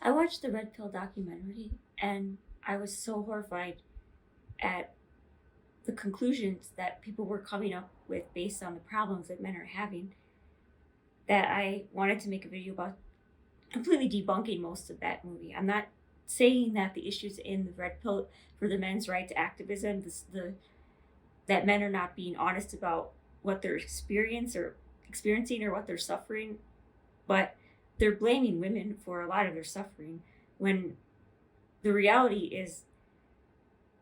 I watched the Red Pill documentary and I was so horrified at the conclusions that people were coming up with based on the problems that men are having that I wanted to make a video about completely debunking most of that movie. I'm not saying that the issues in the Red Pill for the men's right to activism, that men are not being honest about what they're experiencing or what they're suffering, but they're blaming women for a lot of their suffering when the reality is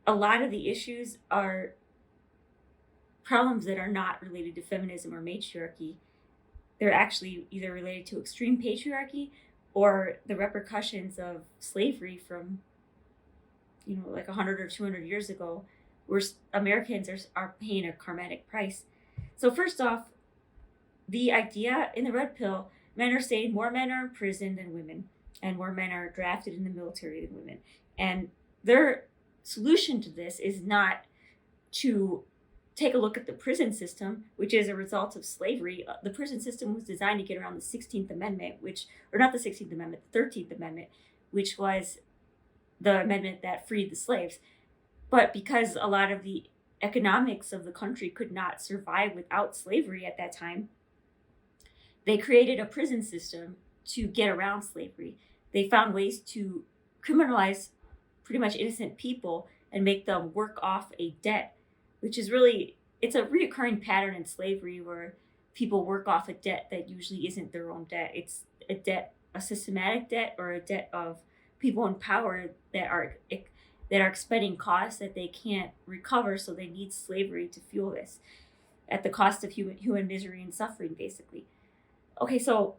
a lot of the issues are problems that are not related to feminism or matriarchy. They're actually either related to extreme patriarchy or the repercussions of slavery from, like 100 or 200 years ago, where Americans are paying a karmatic price. So first off, the idea in the Red Pill, men are saying more men are in prison than women, and more men are drafted in the military than women. And their solution to this is not to take a look at the prison system, which is a result of slavery. The prison system was designed to get around the 16th Amendment, or not the 16th Amendment, the 13th Amendment, which was the amendment that freed the slaves. But because a lot of the economics of the country could not survive without slavery at that time, they created a prison system to get around slavery. They found ways to criminalize pretty much innocent people and make them work off a debt, which is really, it's a reoccurring pattern in slavery where people work off a debt that usually isn't their own debt. It's a debt, a systematic debt, or a debt of people in power that are expending costs that they can't recover, so they need slavery to fuel this at the cost of human misery and suffering, basically. Okay, so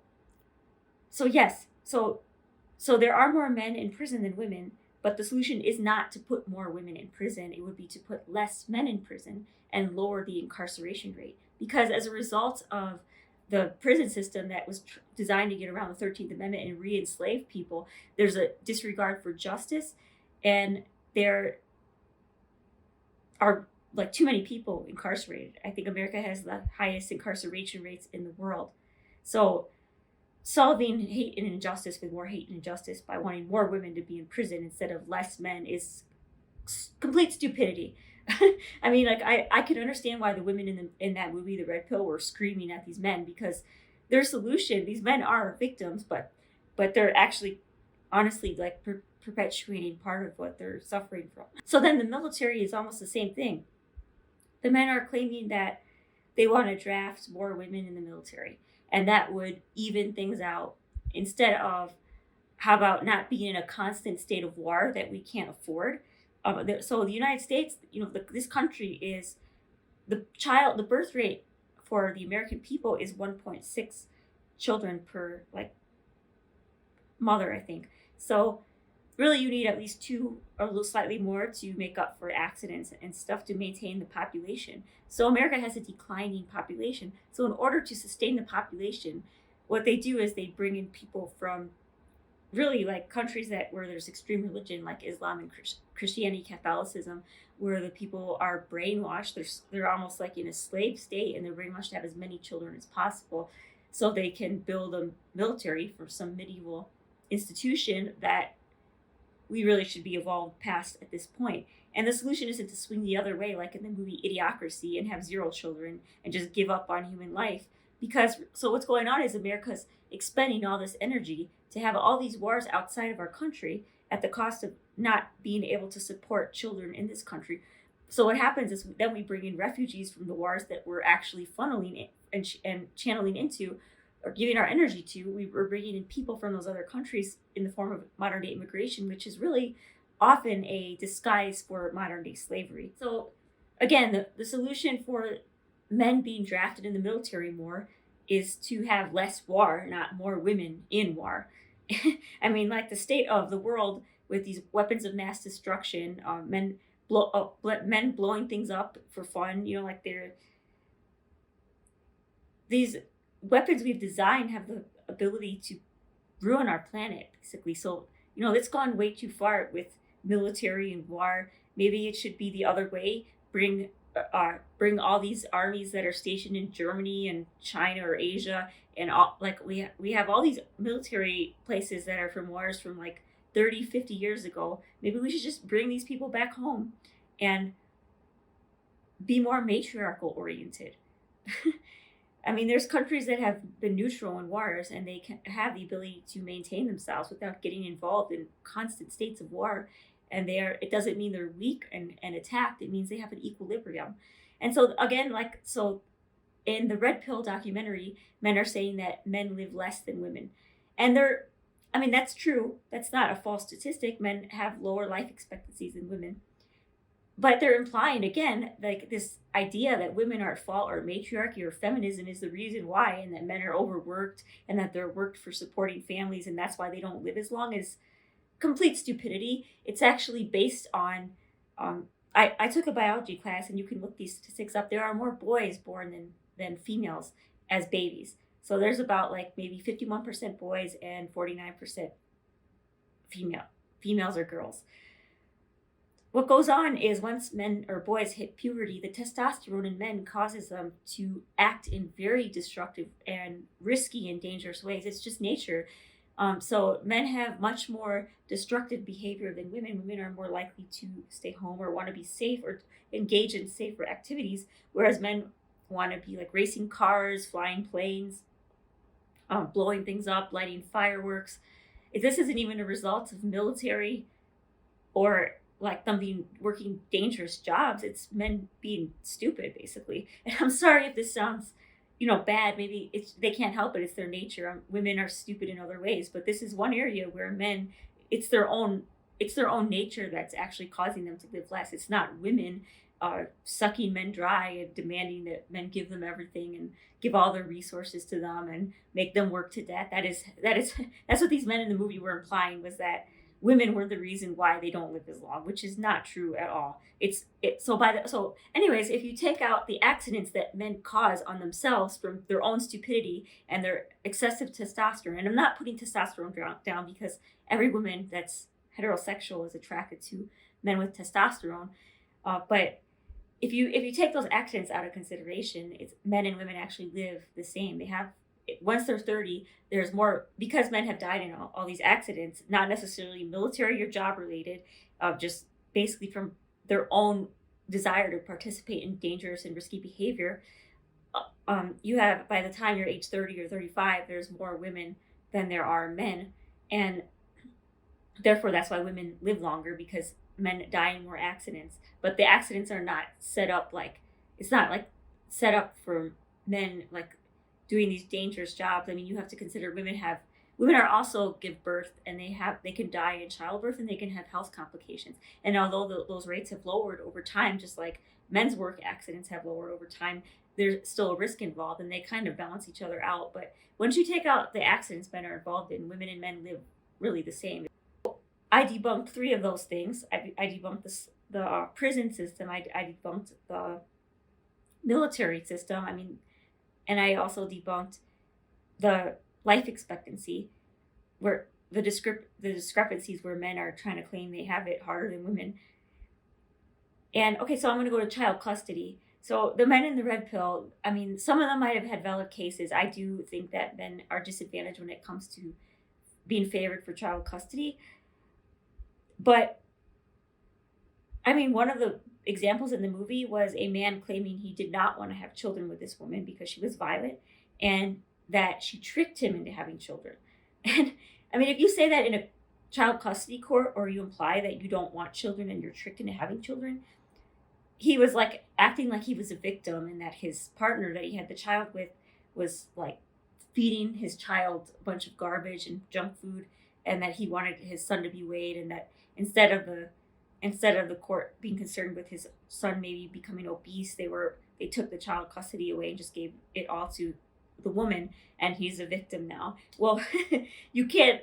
yes, so there are more men in prison than women, but the solution is not to put more women in prison. It would be to put less men in prison and lower the incarceration rate. Because as a result of the prison system that was designed to get around the 13th Amendment and re-enslave people, there's a disregard for justice, and there are like too many people incarcerated. I think America has the highest incarceration rates in the world. So solving hate and injustice with more hate and injustice by wanting more women to be in prison instead of less men is complete stupidity. I mean, like I can understand why the women in that movie, The Red Pill, were screaming at these men, because their solution, these men are victims, but they're actually honestly like perpetuating part of what they're suffering from. So then the military is almost the same thing. The men are claiming that they want to draft more women in the military, and that would even things out, instead of, how about not being in a constant state of war that we can't afford? So the United States, this country is, the birth rate for the American people is 1.6 children per mother, I think. So really you need at least 2 or a little slightly more to make up for accidents and stuff to maintain the population. So America has a declining population. So in order to sustain the population, what they do is they bring in people from really like countries where there's extreme religion, like Islam and Christianity, Catholicism, where the people are brainwashed. They're almost like in a slave state, and they're brainwashed to have as many children as possible so they can build a military for some medieval institution that we really should be evolved past at this point. And the solution isn't to swing the other way, like in the movie Idiocracy, and have 0 children and just give up on human life. So what's going on is America's expending all this energy to have all these wars outside of our country at the cost of not being able to support children in this country. So what happens is then we bring in refugees from the wars that we're actually funneling and channeling into, or giving our energy to. We're bringing in people from those other countries in the form of modern day immigration, which is really often a disguise for modern day slavery. So again, the solution for men being drafted in the military more is to have less war, not more women in war. I mean, like the state of the world with these weapons of mass destruction, men blowing things up for fun, these weapons we've designed have the ability to ruin our planet, basically. So, it's gone way too far with military and war. Maybe it should be the other way. Bring all these armies that are stationed in Germany and China or Asia and all, like we have all these military places that are from wars from like 30, 50 years ago. Maybe we should just bring these people back home and be more matriarchal oriented. I mean, there's countries that have been neutral in wars and they can have the ability to maintain themselves without getting involved in constant states of war. And it doesn't mean they're weak and attacked. It means they have an equilibrium. And so again, so in the Red Pill documentary, men are saying that men live less than women. And I mean, that's true. That's not a false statistic. Men have lower life expectancies than women. But they're implying again, like this idea that women are at fault or matriarchy or feminism is the reason why, and that men are overworked and that they're worked for supporting families and that's why they don't live as long, is complete stupidity. It's actually based on, I took a biology class and you can look these statistics up. There are more boys born than females as babies. So there's about like maybe 51% boys and 49% females or girls. What goes on is once men or boys hit puberty, the testosterone in men causes them to act in very destructive and risky and dangerous ways. It's just nature. So men have much more destructive behavior than women. Women are more likely to stay home or want to be safe or engage in safer activities, whereas men want to be like racing cars, flying planes, blowing things up, lighting fireworks. This isn't even a result of military or like them working dangerous jobs. It's men being stupid, basically. And I'm sorry if this sounds, bad. Maybe they can't help it. It's their nature. Women are stupid in other ways, but this is one area where men, it's their own nature that's actually causing them to live less. It's not women sucking men dry and demanding that men give them everything and give all their resources to them and make them work to death. That's what these men in the movie were implying, was that women were the reason why they don't live as long, which is not true at all. So anyways, if you take out the accidents that men cause on themselves from their own stupidity and their excessive testosterone, and I'm not putting testosterone down because every woman that's heterosexual is attracted to men with testosterone, but if you take those accidents out of consideration, it's men and women actually live the same. They have, once they're 30, there's more, because men have died in all these accidents, not necessarily military or job related, just basically from their own desire to participate in dangerous and risky behavior. You have, by the time you're age 30 or 35, there's more women than there are men. And therefore, that's why women live longer, because men die in more accidents. But the accidents are not set up it's not like set up for men like doing these dangerous jobs. I mean, you have to consider women are also give birth, and they can die in childbirth, and they can have health complications. And although those rates have lowered over time, just like men's work accidents have lowered over time, there's still a risk involved, and they kind of balance each other out. But once you take out the accidents men are involved in, women and men live really the same. I debunked 3 of those things. I debunked the prison system. I debunked the military system. I mean, and I also debunked the life expectancy, where the discrepancies where men are trying to claim they have it harder than women. And okay, so I'm going to go to child custody. So the men in the Red Pill, I mean, some of them might have had valid cases. I do think that men are disadvantaged when it comes to being favored for child custody. But I mean, one of the examples in the movie was a man claiming he did not want to have children with this woman because she was violent and that she tricked him into having children. And I mean, if you say that in a child custody court, or you imply that you don't want children and you're tricked into having children, he was like acting like he was a victim, and that his partner that he had the child with was like feeding his child a bunch of garbage and junk food, and that he wanted his son to be weighed, and that instead of the court being concerned with his son maybe becoming obese, they took the child custody away and just gave it all to the woman, and he's a victim now. Well, you can't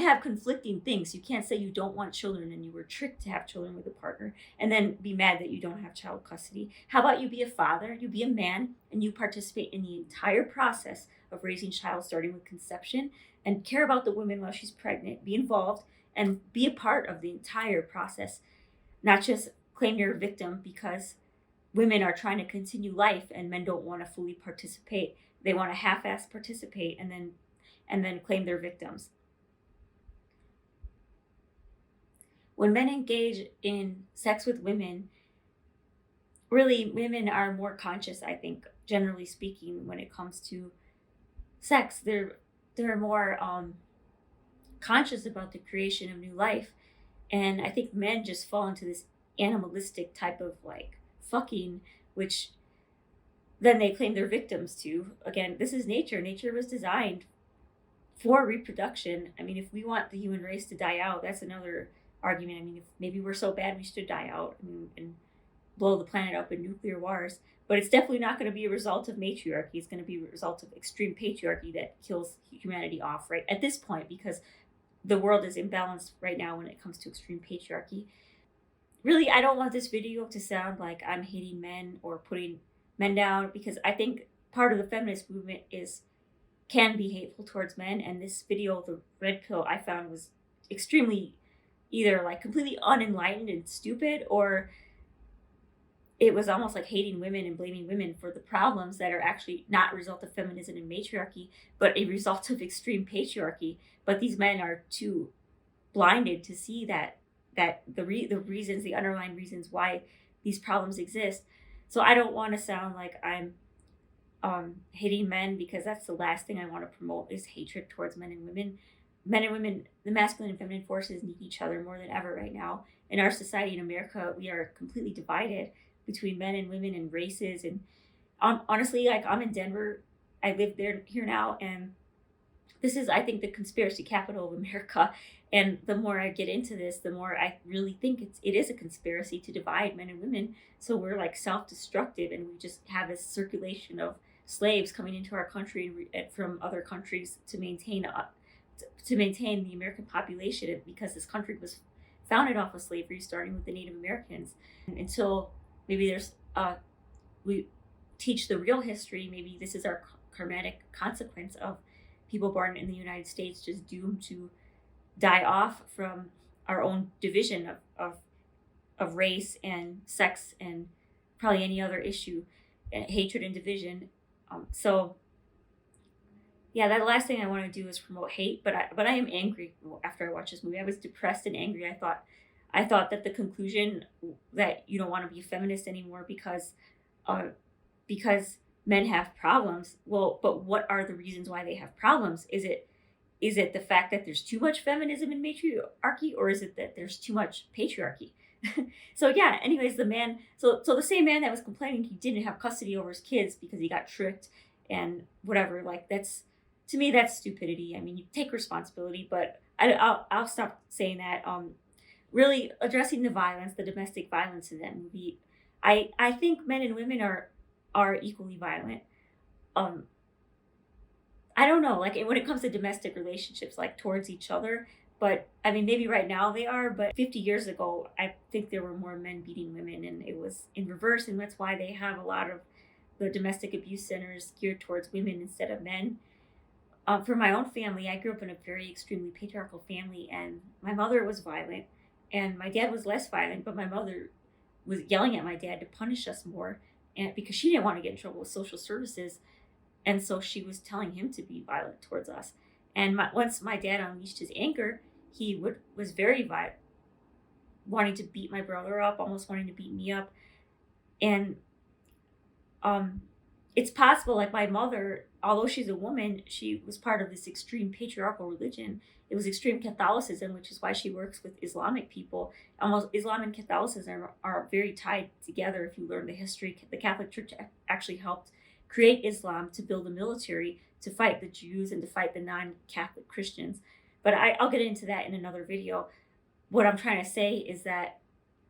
have conflicting things. You can't say you don't want children and you were tricked to have children with a partner and then be mad that you don't have child custody. How about you be a father, you be a man, and you participate in the entire process of raising child, starting with conception, and care about the woman while she's pregnant, be involved and be a part of the entire process, not just claim you're a victim because women are trying to continue life and men don't want to fully participate They want to half-ass participate and then claim they're victims. When men engage in sex with women, really women are more conscious, I think, generally speaking, when it comes to sex. They're more conscious about the creation of new life. And I think men just fall into this animalistic type of like fucking, which then they claim they're victims to. Again, this is nature. Nature was designed for reproduction. I mean, if we want the human race to die out, that's another argument. I mean, if maybe we're so bad we should die out and blow the planet up in nuclear wars. But it's definitely not going to be a result of matriarchy. It's going to be a result of extreme patriarchy that kills humanity off right at this point, because the world is imbalanced right now when it comes to extreme patriarchy. Really, I don't want this video to sound like I'm hating men or putting men down, because I think part of the feminist movement can be hateful towards men. And this video, The Red Pill, I found was extremely either like completely unenlightened and stupid, or it was almost like hating women and blaming women for the problems that are actually not a result of feminism and matriarchy, but a result of extreme patriarchy. But these men are too blinded to see that the reasons, the underlying reasons why these problems exist. So I don't want to sound like I'm hating men, because that's the last thing I want to promote is hatred towards men and women. Men and women, the masculine and feminine forces need each other more than ever right now. In our society in America, we are completely divided between men and women and races. And honestly, like, I'm in Denver. I live here now, and this is, I think, the conspiracy capital of America. And the more I get into this, the more I really think it is a conspiracy to divide men and women. So we're like self-destructive, and we just have this circulation of slaves coming into our country from other countries to maintain the American population, because this country was founded off of slavery, starting with the Native Americans. Until maybe we teach the real history, maybe this is our karmatic consequence of people born in the United States just doomed to die off from our own division of race and sex and probably any other issue, hatred and division. So yeah, that last thing I want to do is promote hate, but I am angry after I watched this movie. I was depressed and angry. I thought that the conclusion that you don't want to be a feminist anymore because men have problems. Well, but what are the reasons why they have problems? Is it the fact that there's too much feminism in matriarchy, or is it that there's too much patriarchy? So yeah, anyways, so the same man that was complaining he didn't have custody over his kids because he got tricked and whatever, like, to me that's stupidity. I mean, you take responsibility, but I'll stop saying that. Really addressing the violence, the domestic violence in that movie, I think men and women are equally violent. I don't know, like, when it comes to domestic relationships, like towards each other. But I mean, maybe right now they are, but 50 years ago, I think there were more men beating women, and it was in reverse. And that's why they have a lot of the domestic abuse centers geared towards women instead of men. For my own family, I grew up in a very extremely patriarchal family, and my mother was violent, and my dad was less violent, but my mother was yelling at my dad to punish us more, and because she didn't want to get in trouble with social services. And so she was telling him to be violent towards us. And once my dad unleashed his anger, he was very violent, wanting to beat my brother up, almost wanting to beat me up. And it's possible, like, my mother, although she's a woman, she was part of this extreme patriarchal religion. It was extreme Catholicism, which is why she works with Islamic people. Almost Islam and Catholicism are very tied together. If you learn the history, the Catholic Church actually helped create Islam to build a military to fight the Jews and to fight the non-Catholic Christians. But I'll get into that in another video. What I'm trying to say is that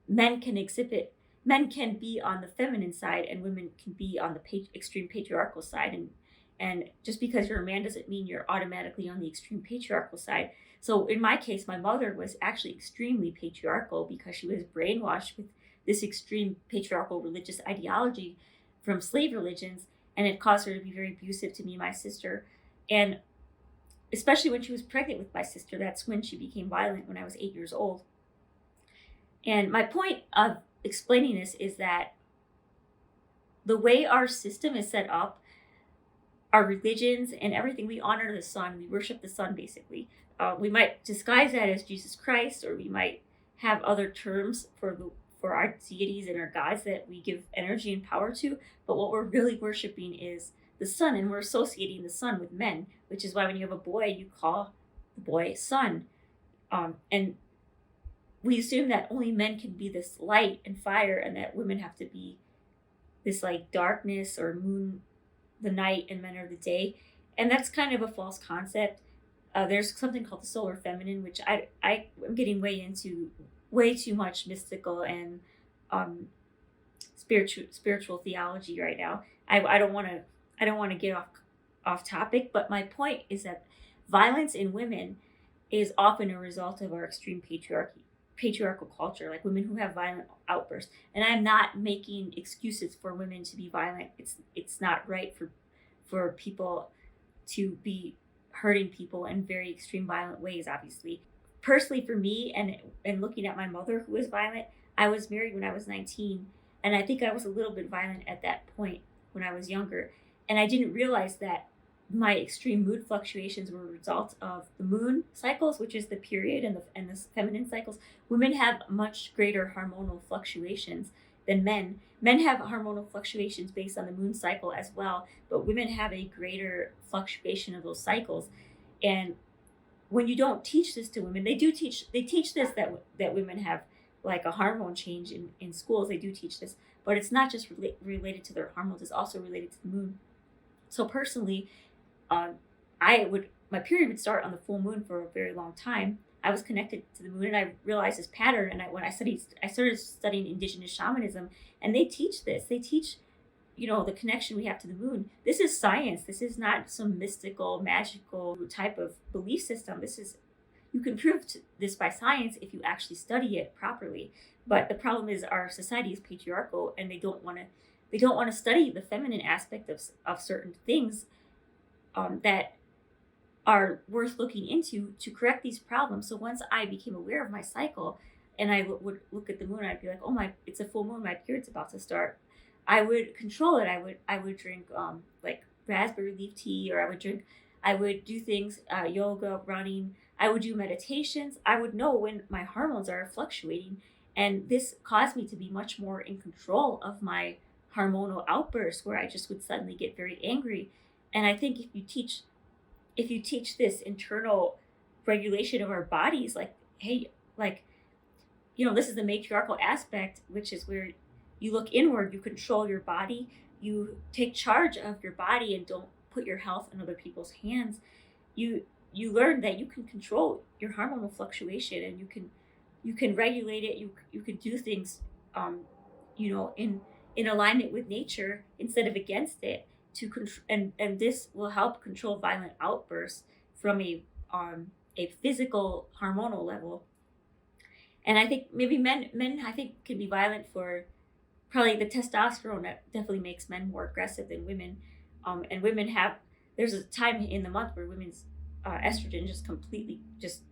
men can be on the feminine side, and women can be on the extreme patriarchal side. And just because you're a man doesn't mean you're automatically on the extreme patriarchal side. So in my case, my mother was actually extremely patriarchal because she was brainwashed with this extreme patriarchal religious ideology from slave religions. And it caused her to be very abusive to me and my sister. And especially when she was pregnant with my sister, that's when she became violent, when I was 8 years old. And my point of explaining this is that the way our system is set up, our religions and everything, we honor the sun. We worship the sun, basically. We might disguise that as Jesus Christ, or we might have other terms for our deities and our gods that we give energy and power to. But what we're really worshiping is the sun, and we're associating the sun with men, which is why when you have a boy, you call the boy son. And we assume that only men can be this light and fire, and that women have to be this like darkness or moon, the night, and men are the day. And that's kind of a false concept. There's something called the solar feminine, which I'm getting way too much mystical and spiritual theology right now. I don't want to get off topic, but my point is that violence in women is often a result of our extreme patriarchal culture, like women who have violent outbursts. And I'm not making excuses for women to be violent. It's not right for people to be hurting people in very extreme violent ways, obviously. Personally, for me, and looking at my mother who was violent, I was married when I was 19, and I think I was a little bit violent at that point when I was younger. And I didn't realize that my extreme mood fluctuations were a result of the moon cycles, which is the period, and the feminine cycles. Women have much greater hormonal fluctuations than men. Men have hormonal fluctuations based on the moon cycle as well, but women have a greater fluctuation of those cycles. And when you don't teach this to women, they teach this, that women have like a hormone change in schools. They do teach this, but it's not just related to their hormones, it's also related to the moon. So personally, my period would start on the full moon for a very long time. I was connected to the moon, and I realized this pattern. And I started studying indigenous shamanism, and they teach this. They teach, the connection we have to the moon. This is science. This is not some mystical, magical type of belief system. You can prove this by science if you actually study it properly. But the problem is our society is patriarchal, and they don't want to study the feminine aspect of certain things that are worth looking into to correct these problems. So once I became aware of my cycle, and I would look at the moon, I'd be like, oh it's a full moon, my period's about to start. I would control it. I would drink like raspberry leaf tea, or I would do things, yoga, running. I would do meditations. I would know when my hormones are fluctuating, and this caused me to be much more in control of my hormonal outbursts, where I just would suddenly get very angry. And I think if you teach this internal regulation of our bodies, like, hey, like, this is the matriarchal aspect, which is where you look inward, you control your body, you take charge of your body and don't put your health in other people's hands. You learn that you can control your hormonal fluctuation, and you can regulate it. You can do things, in alignment with nature instead of against it. And this will help control violent outbursts from a physical hormonal level. And I think maybe men I think can be violent for probably the testosterone that definitely makes men more aggressive than women. And women there's a time in the month where women's estrogen just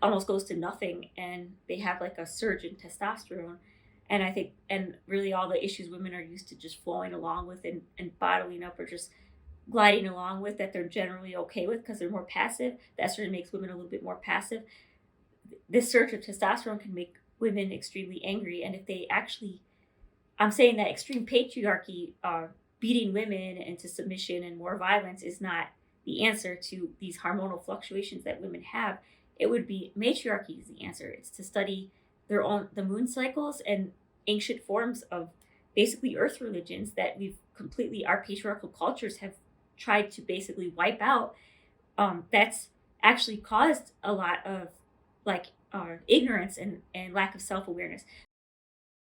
almost goes to nothing, and they have like a surge in testosterone. And I think, and really all the issues women are used to just flowing along with and bottling up, or just gliding along with, that they're generally okay with because they're more passive. The estrogen makes women a little bit more passive. This surge of testosterone can make women extremely angry. And if they actually, I'm saying that extreme patriarchy, beating women into submission and more violence, is not the answer to these hormonal fluctuations that women have. It would be matriarchy is the answer. It's to study the moon cycles and ancient forms of basically earth religions that our patriarchal cultures have tried to basically wipe out. That's actually caused a lot of ignorance and lack of self-awareness.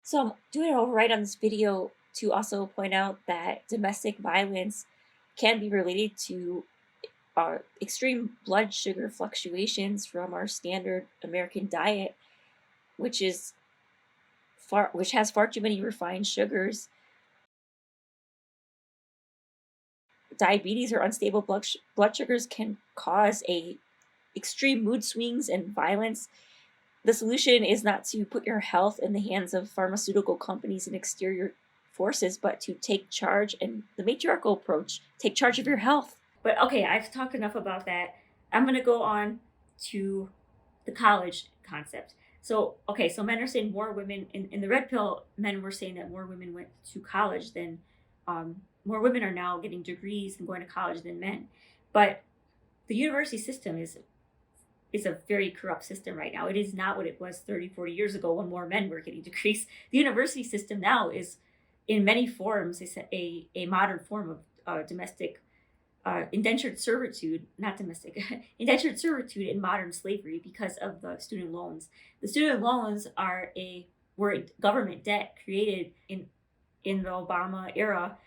So I'm doing it override on this video to also point out that domestic violence can be related to extreme blood sugar fluctuations from our standard American diet, which has far too many refined sugars. Diabetes or unstable blood sugars can cause extreme mood swings and violence. The solution is not to put your health in the hands of pharmaceutical companies and exterior forces, but to take charge, and the matriarchal approach, take charge of your health. But okay, I've talked enough about that. I'm going to go on to the college concept. So, okay, so men are saying more women, in the red pill, men were saying that more women went to college than, more women are now getting degrees and going to college than men. But the university system is a very corrupt system right now. It is not what it was 30, 40 years ago when more men were getting degrees. The university system now is, in many forms, is a modern form of domestic indentured servitude, not domestic, indentured servitude in modern slavery because of the student loans. The student loans were government debt created in the Obama era.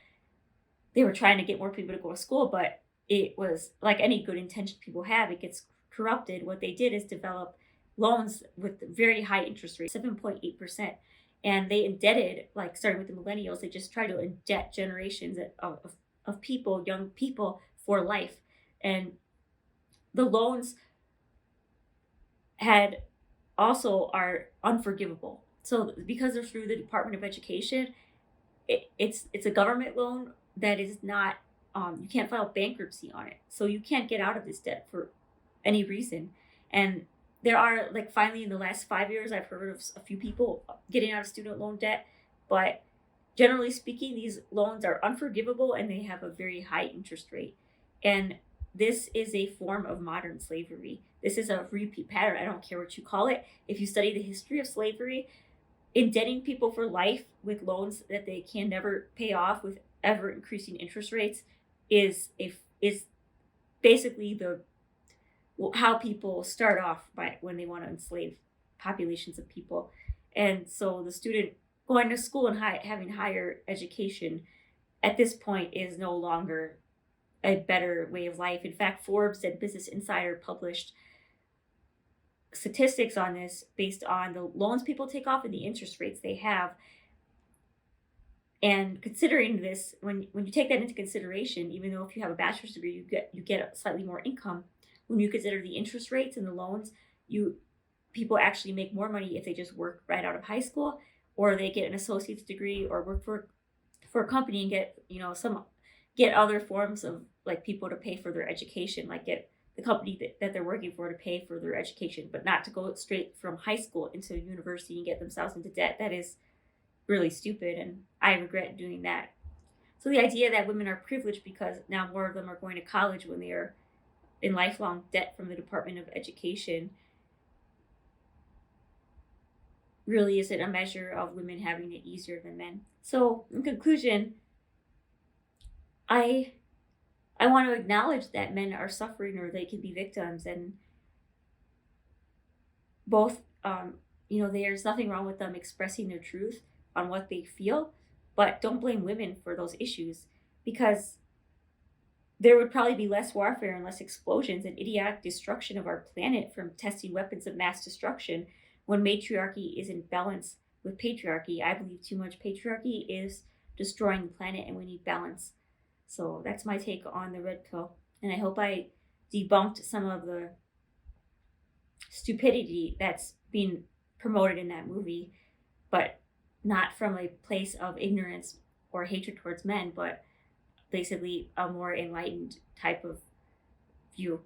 They were trying to get more people to go to school, but it was like any good intention people have, it gets corrupted. What they did is develop loans with very high interest rates, 7.8%. And they indebted, like starting with the millennials, they just tried to indebt generations of people, young people, for life. And the loans are unforgivable. So because they're through the Department of Education, it's a government loan that is not, you can't file bankruptcy on it. So you can't get out of this debt for any reason. And there are, like, finally in the last 5 years, I've heard of a few people getting out of student loan debt, but generally speaking, these loans are unforgivable and they have a very high interest rate. And this is a form of modern slavery. This is a repeat pattern. I don't care what you call it. If you study the history of slavery, indebting people for life with loans that they can never pay off with ever increasing interest rates is basically how people start off when they want to enslave populations of people. And so the student going to school and having higher education at this point is no longer a better way of life. In fact, Forbes and Business Insider published statistics on this based on the loans people take off and the interest rates they have. And considering this, when you take that into consideration, even though if you have a bachelor's degree, you get slightly more income. When you consider the interest rates and the loans, people actually make more money if they just work right out of high school, or they get an associate's degree, or work for a company and get other forms of, like, people to pay for their education, like get the company that they're working for to pay for their education, but not to go straight from high school into university and get themselves into debt. That is really stupid, and I regret doing that. So the idea that women are privileged because now more of them are going to college when they are in lifelong debt from the Department of Education really isn't a measure of women having it easier than men. So in conclusion, I want to acknowledge that men are suffering, or they can be victims, and both, there's nothing wrong with them expressing their truth on what they feel, but don't blame women for those issues, because there would probably be less warfare and less explosions and idiotic destruction of our planet from testing weapons of mass destruction when matriarchy is in balance with patriarchy. I believe too much patriarchy is destroying the planet, and we need balance. So that's my take on the red pill. And I hope I debunked some of the stupidity that's being promoted in that movie, but not from a place of ignorance or hatred towards men, but basically a more enlightened type of view.